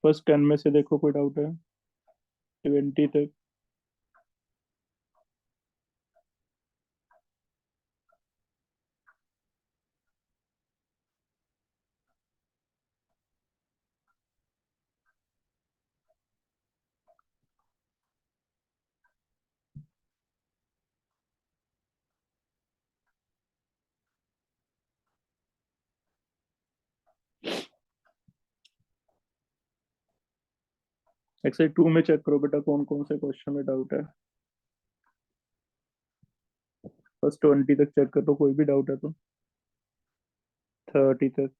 First 10 में से देखो, कोई डाउट है? 20 तक। एक्सरसाइज 2 में चेक करो बेटा, कौन कौन से क्वेश्चन में डाउट है। फर्स्ट 20 तक चेक कर लो, कोई भी डाउट है तो। 30 तक।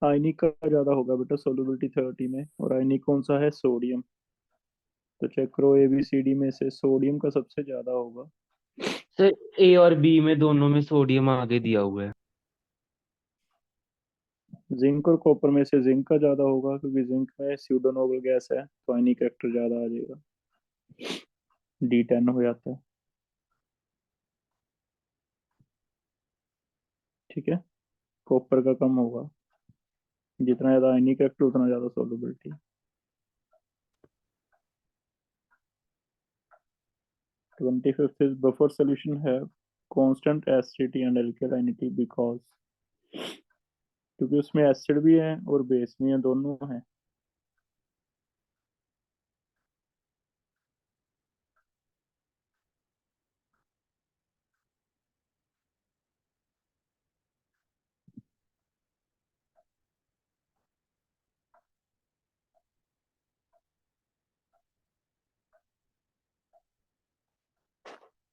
आयनिक का ज्यादा होगा बेटा सोलबिलिटी 30 में, और आयनिक कौन सा है? सोडियम। तो चेक करो, ए बी सी डी में से सोडियम का सबसे ज्यादा होगा। सर ए और बी में दोनों में सोडियम आगे दिया हुआ है। जिंक और कॉपर में से जिंक का ज्यादा होगा, क्योंकि जिंक में स्यूडोनोबल गैस है, तो आयनिक फैक्टर ज्यादा आ जाएगा। D10 हो जाता है। ठीक है। कॉपर का कम होगा, जितना ज्यादा आयनिक फैक्टर उतना ज्यादा solubility. 25th is buffer solution have constant acidity and alkalinity because, क्योंकि उसमें एसिड भी है और बेस भी है, दोनों है।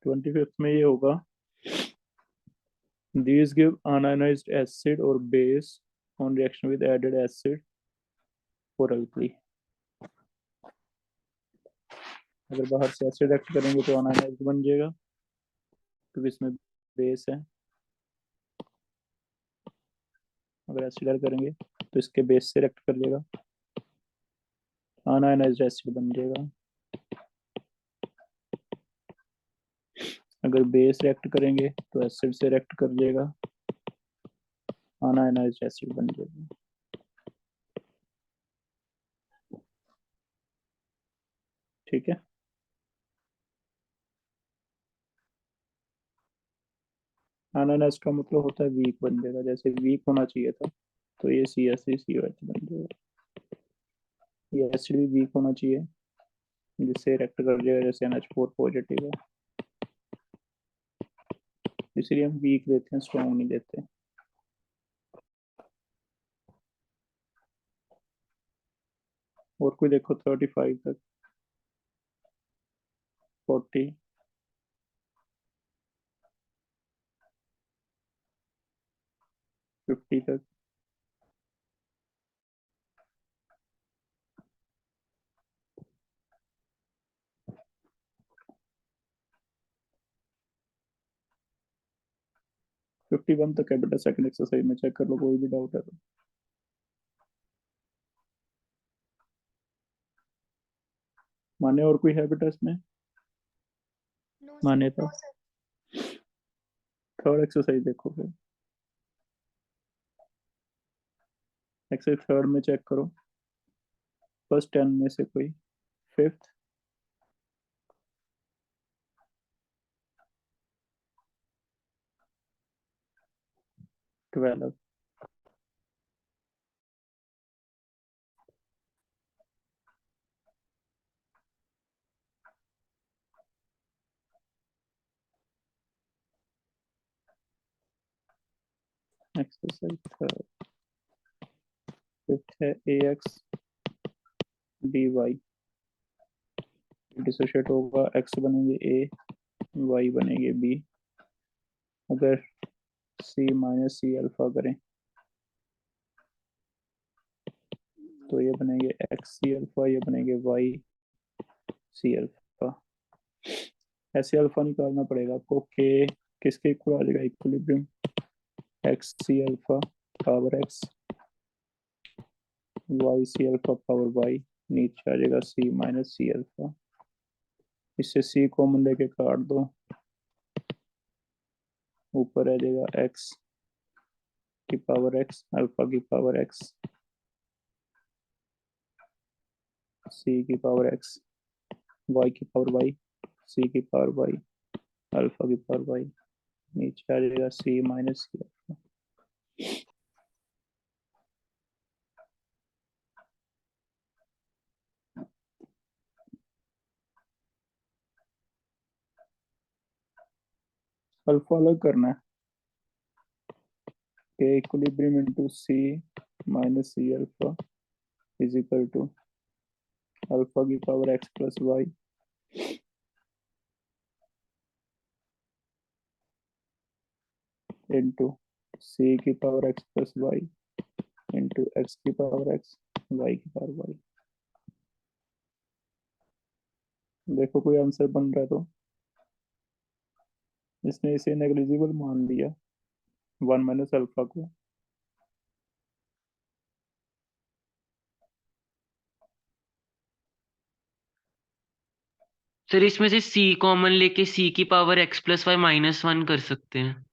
ट्वेंटी फिफ्थ में ये होगा, these give ionized acid or base on reaction with added acid or alkali। अगर बाहर से एसिड एक्ट करेंगे तो अनायनाइज्ड बन जाएगा, क्योंकि इसमें बेस है। अगर एसिड ऐड करेंगे तो इसके बेस से रिएक्ट कर लेगा, अनायनाइज्ड एसिड बन जाएगा। अगर बेस रिएक्ट करेंगे तो एसिड से रिएक्ट कर लेगा, अनायनाइज्ड एसिड बन जाएगा। ठीक है। अनायनाइज्ड का मतलब होता है वीक बन जाएगा, जैसे वीक होना चाहिए था, तो ये CSCCOH बन जाएगा। ये एसिड भी वीक होना चाहिए, जिससे रिएक्ट कर जाएगा, जैसे NH4 पॉजिटिव है। इसलिए हम वीक देते हैं, स्ट्रॉन्ग नहीं देते। और कोई देखो 35 तक, 40, 50 तक। 51 तक है बेटा, सेकंड एक्सरसाइज में चेक कर लो, कोई भी डाउट है तो। माने और कोई है बेटा इसमें? माने तो थर्ड एक्सरसाइज देखो फिर। एक्सरसाइज थर्ड में चेक करो, फर्स्ट 10 में से कोई। फिफ्थ। 12। Exercise third. फिफ्थ है AX/BY। डिसोशिएट होगा, एक्स बनेंगे A, Y बनेंगे B। अगर C-C अल्फा करें तो ये बनेंगे XC अल्फा, ये बनेंगे YC अल्फा। ऐसे अल्फा निकालना पड़ेगा आपको, के किसके इक्वल आ जाएगा? Equilibrium XC alpha power X Y C alpha power Y, नीचे आ जाएगा सी माइनस सी अल्फा, इससे सी कॉमन लेके काट दो, ऊपर आ जाएगा एक्स की पावर एक्स, अल्फा की पावर एक्स, सी की पावर एक्स, वाई की पावर वाई, सी की पावर वाई, अल्फा की पावर वाई, नीचे आ जाएगा c minus c alpha. Alpha अलग करना है, के equilibrium into c minus c alpha is equal to alpha की power x plus y into c की power x plus y into x की पावर एक्स, वाई की पावर वाई। देखो कोई आंसर बन रहा है तो, इसने इसे नेग्लिजिबल मान लिया वन माइनस अल्फा को। सर इसमें से सी कॉमन लेके सी की power x plus Y minus one कर सकते हैं।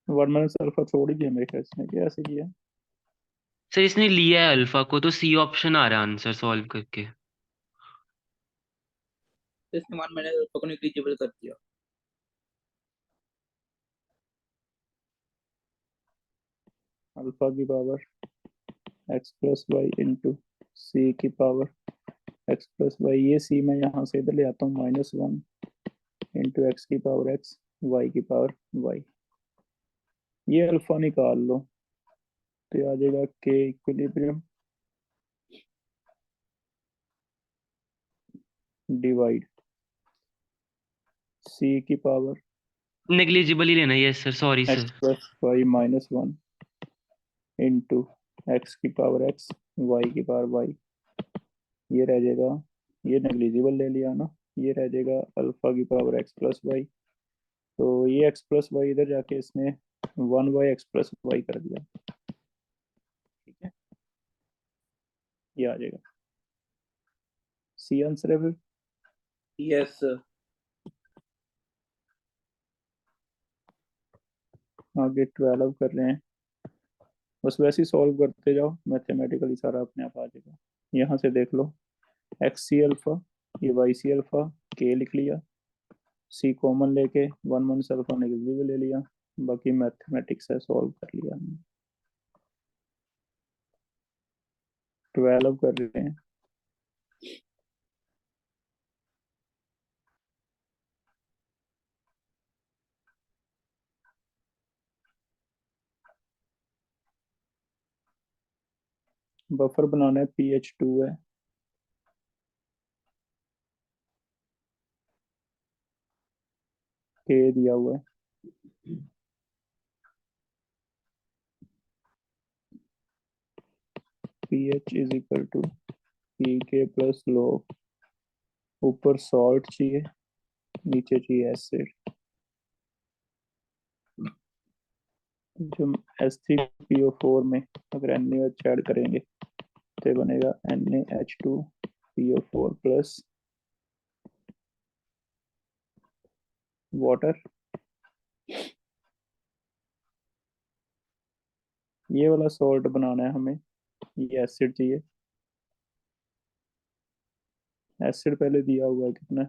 वन माइनस अल्फा छोड़ ही दिया मेरे ख्याल से, क्या ऐसे किया। सर इसने लिया है अल्फा को, तो सी ऑप्शन आ रहा है आंसर सॉल्व करके। तो इसके मान मैंने अल्फा को नेग्लिजिबल कर दिया। अल्फा की power x plus y into c की पावर एक्स प्लस वाई, ये सी मैं यहाँ से इधर ले आता हूँ माइनस वन इंटू एक्स की पावर एक्स, वाई की पावर वाई। ये अल्फा निकाल लो तो आ जाएगा के इक्विलिब्रियम डिवाइड सी की पावर नेग्लिजिबल ही लेना, yes sir, sorry X sir. Plus Y minus one into x की पावर एक्स, वाई की पावर वाई। ये रह जाएगा, ये नेग्लिजिबल ले लिया ना, ये रह जाएगा अल्फा की पावर एक्स प्लस वाई। तो ये एक्स प्लस वाई इधर जाके इसने one by X plus Y कर दिया, ठीक है, ये आ जाएगा सी आंसर है फिर। यस। आगे 12 कर रहे हैं, बस वैसे ही सॉल्व करते जाओ, मैथमेटिकली सारा अपने आप आ जाएगा। यहाँ से देख लो, एक्स सी अल्फा, ये वाई सी अल्फा, के लिख लिया, सी कॉमन लेके वन वन से अल्फा नेगेटिव ले लिया, बाकी मैथमेटिक्स है सॉल्व कर लिया हमने। 12 कर रहे हैं, बफर बनाना है, pH 2 है, के दिया हुआ है, pH is equal to P K plus log, ऊपर सॉल्ट चाहिए, नीचे चाहिए एसिड। जो S3PO4 में अगर NaOH ऐड करेंगे तो बनेगा NaH2PO4 प्लस वाटर। ये वाला सॉल्ट बनाना है हमें, ये एसिड चाहिए, एसिड पहले दिया हुआ है कितना,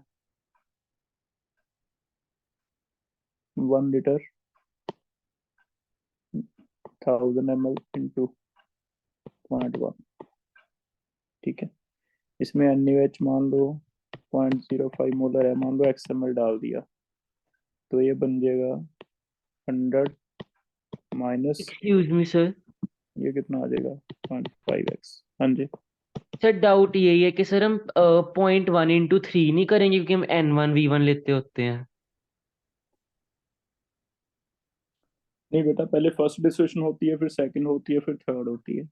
1 लीटर 1000 ml इंटू 0.1, ठीक है। इसमें NaOH मान लो 0.05 मोलर है, मान लो XML डाल दिया, तो ये बन जाएगा 100 माइनस, एक्सक्यूज मी सर। ये कितना आ जाएगा 0.5x। हाँ जी, सर डाउट यही है कि सर हम 0.1 into 3 नहीं करेंगे, क्योंकि हम N1V1 लेते होते हैं। नहीं बेटा, पहले फर्स्ट डिस्कशन होती है, फिर सेकंड होती है, फिर थर्ड होती है,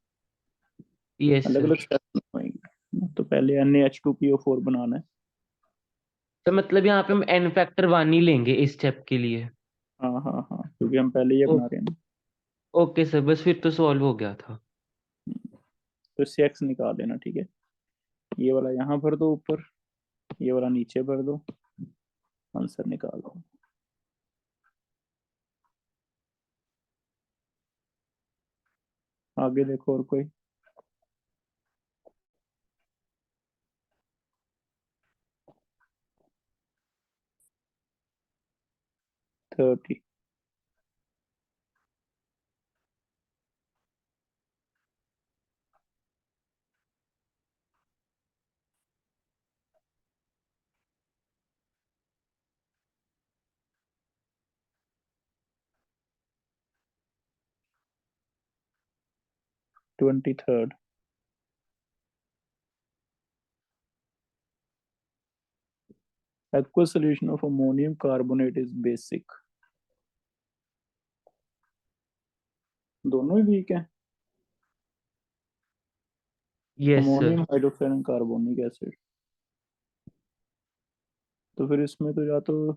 यस अलग सर। अलग स्टेप होंगे। तो पहले NaH2PO4 बनाना है। तो मतलब यहाँ पे हम N फैक्टर 1 ही लेंगे इस स्टेप के लिए। हाँ हाँ हाँ, क्योंकि हम पहले ये ओ, बना रहे हैं ना। ओके सर, बस फिर तो सॉल्व हो गया था। तो इससे एक्स निकाल देना, ठीक है। ये वाला यहाँ भर दो ऊपर, ये वाला नीचे भर दो, आंसर निकाल दो। आगे देखो और कोई। 30। 23rd। aqueous solution of ammonium carbonate is basic। दोनों ही वीक है। Yes sir. Ammonium hydroxide and carbonic acid. तो फिर इसमें तो या तो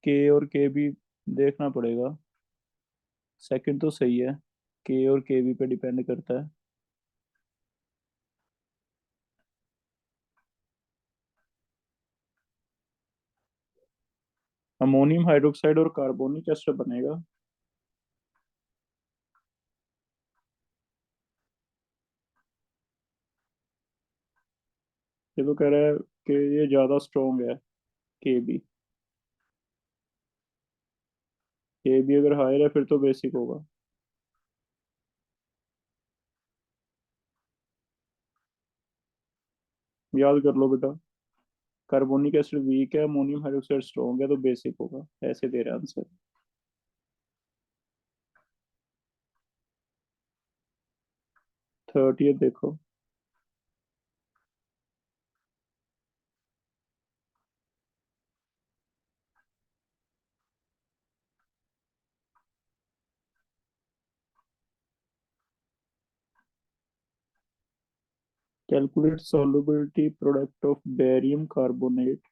के और के भी देखना पड़ेगा। सेकंड तो सही है, के और के भी पे डिपेंड करता है। अमोनियम हाइड्रोक्साइड और कार्बोनिक एसिड बनेगा। ये तो कह रहा है कि ये ज्यादा स्ट्रॉन्ग है, के बी। के बी अगर हायर है फिर तो बेसिक होगा। याद कर लो बेटा, कार्बोनिक एसिड वीक है, अमोनियम हाइड्रोक्साइड स्ट्रॉन्ग है, तो बेसिक होगा। ऐसे दे रहा आंसर। 30 देखो। Calculate solubility product of barium carbonate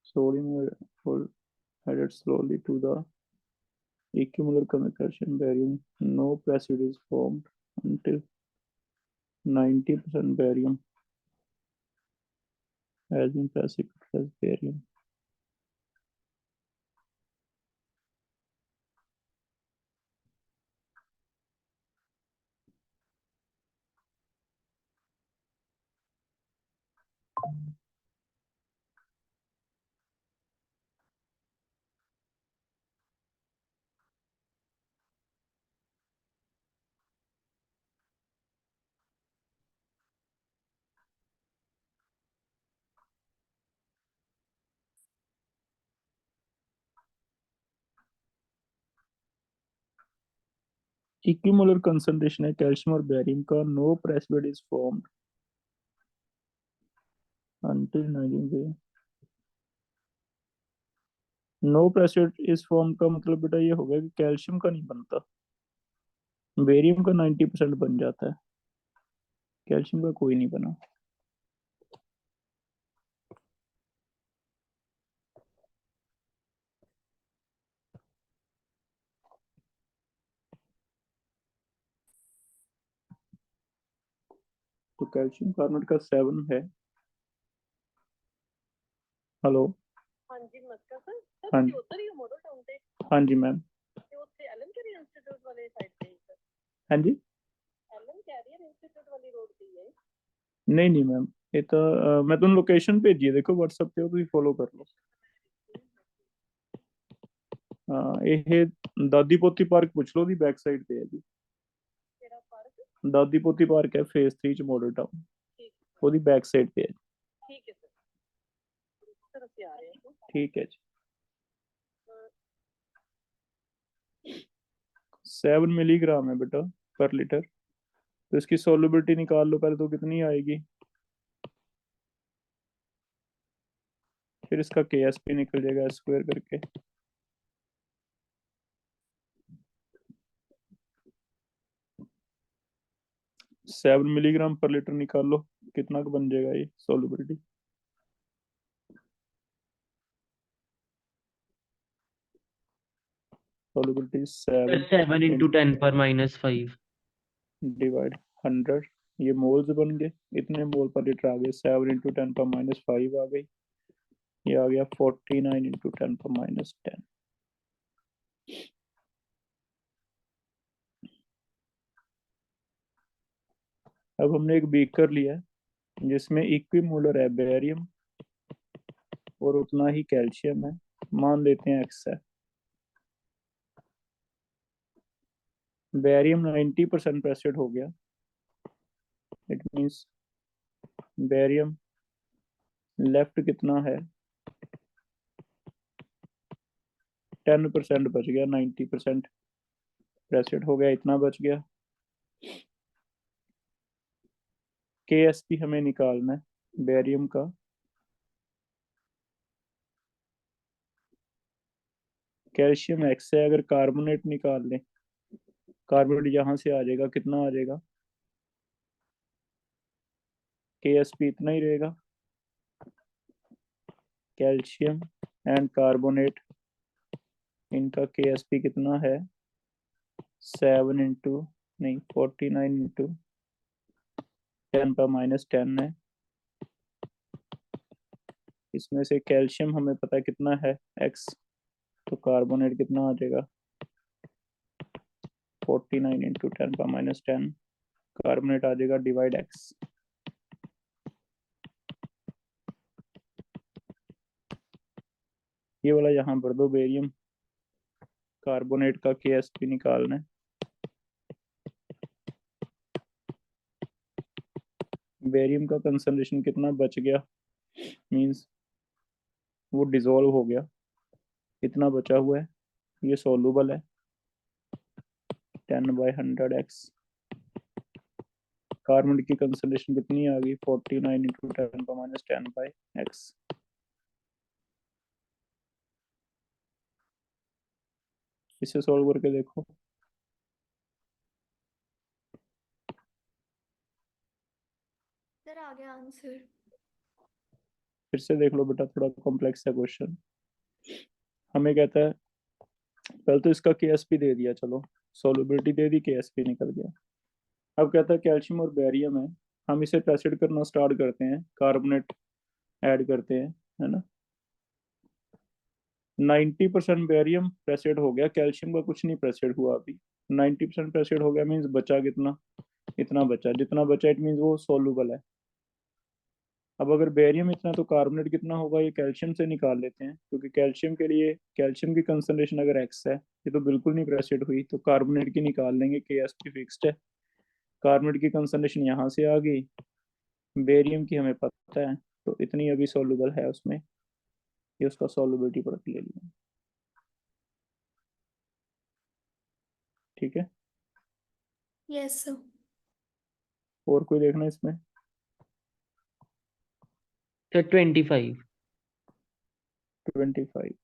sodium added slowly to the equimolar concentration barium. No pressure is formed until 90% barium has been precipitated as barium. Equimolar concentration है calcium और barium का। No precipitate is formed until 90। No precipitate is form का मतलब बेटा ये हो गया कि कैल्शियम का नहीं बनता, बेरियम का 90% बन जाता है, कैल्शियम का कोई नहीं बना। तो कैल्शियम कार्बोनेट का 7 है। हेलो। ਹਾਂਜੀ ਨਮਸਕਾਰ ਸਰ ਸਰ हाँ ਤੁਸੀਂ जी। ਉੱਧਰ ਹੀ ਹੋ ਮੋਡਲ ਟਾਊਨ ਤੇ हाँ जी मैम। ਤੇ ਉੱਥੇ ਐਲਨ ਕੈਰੀਅਰ ਇੰਸਟੀਚਿਊਟ ਵਾਲੇ ਸਾਈਡ ਤੇ ਸਰ हाँ जी। ਐਲਨ ਕੈਰੀਅਰ ਇੰਸਟੀਚਿਊਟ ਵਾਲੀ ਰੋਡ ਤੇ ਹੀ ਹੈ नहीं नहीं मैम, ये तो मैं तुम लोकेशन भेजी है, देखो व्हाट्सएप पे, तुम फॉलो कर लो। हाँ, ये दादी पोती पार्क पूछ लो, दी बैक साइड पे है जी। ਕਿਹੜਾ ਪਾਰਕ दादी पोती पार्क है फेज 3 च मॉडल टाउन, ਠੀਕ ਉਹਦੀ बैक साइड पे है। ਠੀਕ ਹੈ ਸਰ ਅਸੀਂ ਆ ਰਹੇ ਹਾਂ ठीक है जी। 7 मिलीग्राम है बेटा पर लीटर। तो इसकी सोलबिलिटी निकाल लो पहले, तो कितनी आएगी। फिर इसका के एस पी निकल जाएगा स्क्वायर करके। 7 मिलीग्राम पर लीटर निकाल लो, कितना का बन जाएगा ये सोलबिलिटी। solubility 7 7 into 10 पर -5 डिवाइड 100, ये मोल्स बन गए, इतने मोल पर लीटर आ गए, 7 इंटू 10 पर -5 आ गई, ये आ गया 49 इंटू 10 पर -10। अब हमने एक बीकर लिया है जिसमें इक्विमोलर है बेरियम और उतना ही कैल्शियम है, मान लेते हैं एक्स है। बेरियम 90% प्रेसिड हो गया, इट मीन्स बेरियम लेफ्ट कितना है, 10% बच गया, 90% प्रेसिड हो गया, इतना बच गया। के एस पी हमें निकालना है बेरियम का, कैल्शियम एक्स है, अगर कार्बोनेट निकाल लें, कार्बोनेट यहाँ से आ जाएगा, कितना आ जाएगा, के एस पी इतना ही रहेगा, कैल्शियम एंड कार्बोनेट, इनका के एस पी कितना है, 7 इंटू नहीं 49 इंटू 10 पर -10 है। इसमें से कैल्शियम हमें पता है कितना है, एक्स, तो कार्बोनेट कितना आ जाएगा, 49 इंटू 10 पर -10, कार्बोनेट आ जाएगा डिवाइड एक्स। ये वाला यहाँ भर दो, बेरियम कार्बोनेट का के एस पी निकालना है, बेरियम का कंसंट्रेशन कितना बच गया, मींस वो डिसॉल्व हो गया, इतना बचा हुआ है, ये सोलूबल है, 10/100x। कार्बन की कंसंट्रेशन कितनी आ गई, 49 इंटू 10 पर -10/x। इसे सॉल्व करके देखो, सर आ गया आंसर। फिर से देख लो बेटा, थोड़ा कॉम्प्लेक्स है क्वेश्चन। हमें कहता है, पहले तो इसका केएसपी दे दिया, चलो सॉल्युबिलिटी दे दी, केएसपी निकल गया। अब कहता है कैल्शियम और बेरियम है, हम इसे प्रेसिड करना स्टार्ट करते हैं, कार्बोनेट ऐड करते हैं, है ना। 90% बेरियम प्रेसिड हो गया, कैल्शियम का कुछ नहीं प्रेसिड हुआ अभी। 90% प्रेसिड हो गया मीन्स बचा कितना, इतना बचा, जितना बचा इट मीन्स वो सोलूबल है। अब अगर बेरियम इतना तो कार्बोनेट कितना होगा, ये कैल्शियम से निकाल लेते हैं, क्योंकि कैल्शियम के लिए कैल्शियम की कंसंट्रेशन अगर एक्स है, ये तो बिल्कुल नहीं प्रेसिड हुई, तो कार्बोनेट की निकाल लेंगे, के एस पी फिक्स्ड है, कार्बोनेट की कंसंट्रेशन यहाँ से आ गई, बेरियम की हमें पता है, तो इतनी अभी सोलूबल है उसमें, ये उसका सोलुबिलिटी पर ले लिया, ठीक है। Yes sir. और कोई देखना इसमें, sir 25 25।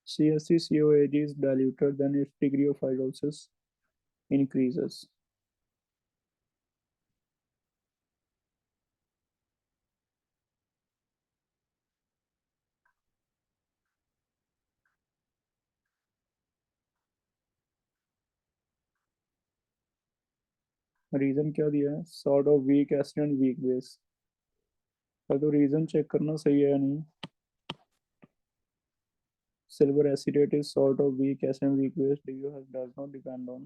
CaCOAg is diluted, then its degree of hydrolysis increases. Reason क्या दिया है, sort of weak acid and weak base, तो रीजन चेक करना सही है या नहीं। Silver acetate is sort of weak acid and weak base, does not depend on,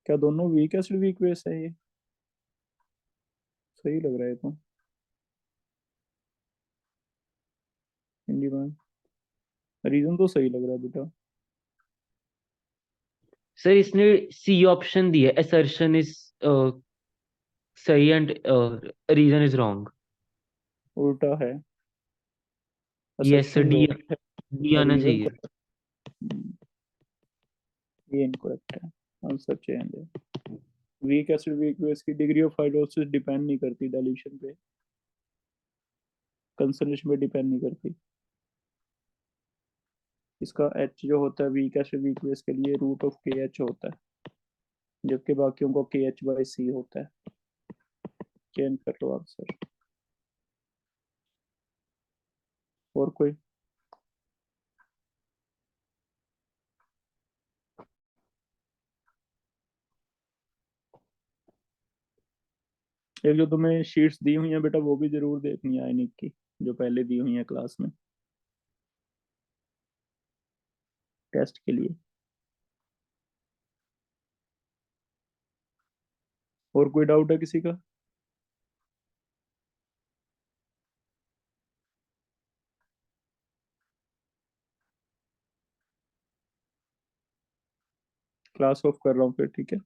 क्या दोनों वीक एसिड वीक बेस है, ये सही लग रहा है तो हिंदी में, रीजन तो सही लग रहा है बेटा। सर इसने सी ऑप्शन दिया है, असर्शन इज सही एंड रीजन इज रॉन्ग। उल्टा है, यस असर्शन डी, रॉन्ग है डी और आना रीजन चाहिए। ये इनकरेक्ट है, आंसर चेंज है। वीक एसिड वीक बेस की डिग्री ऑफ हाइड्रोलिसिस डिपेंड नहीं करती डाइल्यूशन पे, कंसंट्रेशन पे डिपेंड नहीं करती। इसका एच जो होता है वीक एसिड वीक बेस के लिए, रूट ऑफ के एच होता है, जबकि बाकियों को KH/C होता है। चेंज कर लो आंसर। और कोई? एक जो तुम्हें शीट्स दी हुई हैं बेटा, वो भी जरूर देखनी है आयनिक की, जो पहले दी हुई है क्लास में टेस्ट के लिए। और कोई डाउट है किसी का? क्लास ऑफ कर रहा हूँ फिर, ठीक है।